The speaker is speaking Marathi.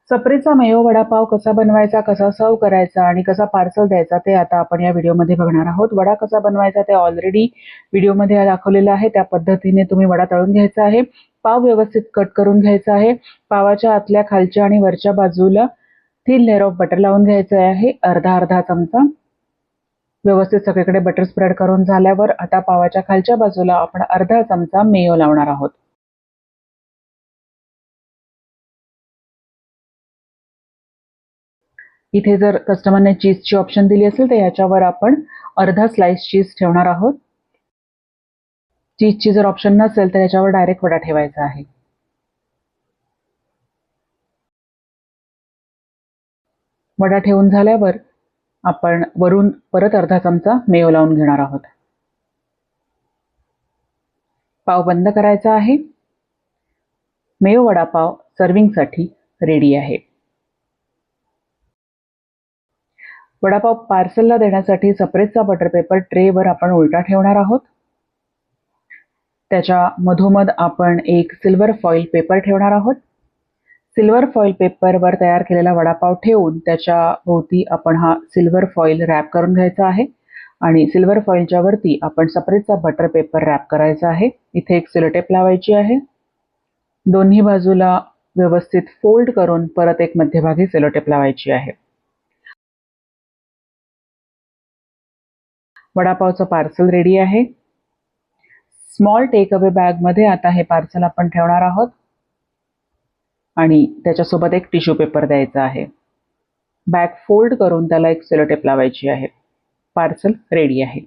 सप्रेचा मेयो वडापाव कसा बनवायचा, कसा सर्व करायचा आणि कसा पार्सल द्यायचा ते आता आपण या व्हिडिओमध्ये बघणार आहोत. वडा कसा बनवायचा ते ऑलरेडी व्हिडिओमध्ये दाखवलेलं आहे. त्या पद्धतीने तुम्ही वडा तळून घ्यायचा आहे. पाव व्यवस्थित कट करून घ्यायचा आहे. पावाच्या आतल्या, खालच्या आणि वरच्या बाजूला थिन लेअर ऑफ बटर लावून घ्यायचं आहे. अर्धा चमचा. व्यवस्थित सगळीकडे बटर स्प्रेड करून झाल्यावर आता पावाच्या खालच्या बाजूला आपण अर्धा चमचा मेयो लावणार आहोत. इथे जर कस्टमरने चीजची ऑप्शन दिली असेल तर याच्यावर आपण अर्धा स्लाइस चीज ठेवणार आहोत. चीजची जर ऑप्शन नसेल तर याच्यावर डायरेक्ट वडा ठेवायचा आहे. वडा ठेवून झाल्यावर आपण वरून परत अर्धा चमचा मेयो लावून घेणार आहोत. पाव बंद करायचा आहे. मेयो वडापाव सर्विंगसाठी रेडी आहे. वडापाव पार्सलला देण्यासाठी सप्रेचा बटर पेपर ट्रेवर आपण उलटा ठेवणार आहोत. त्याच्या मधोमध आपण एक सिल्वर फॉईल पेपर ठेवणार आहोत. सिल्वर फॉईल पेपरवर तयार केलेला वडापाव ठेवून त्याच्या भोवती आपण हा सिल्वर फॉईल रॅप करून घ्यायचा आहे आणि सिल्वर फॉईलच्या वरती आपण सप्रेचा बटर पेपर रॅप करायचा आहे. इथे एक सेलोटेप लावायची आहे. दोन्ही बाजूला व्यवस्थित फोल्ड करून परत एक मध्यभागी सेलोटेप लावायची आहे. वडापावचं पार्सल रेडी आहे. स्मॉल टेक अवे बॅगमध्ये आता हे पार्सल आपण ठेवणार आहोत आणि त्याच्यासोबत एक टिश्यू पेपर द्यायचा आहे. बॅग फोल्ड करून त्याला एक सेलोटेप लावायची आहे. पार्सल रेडी आहे.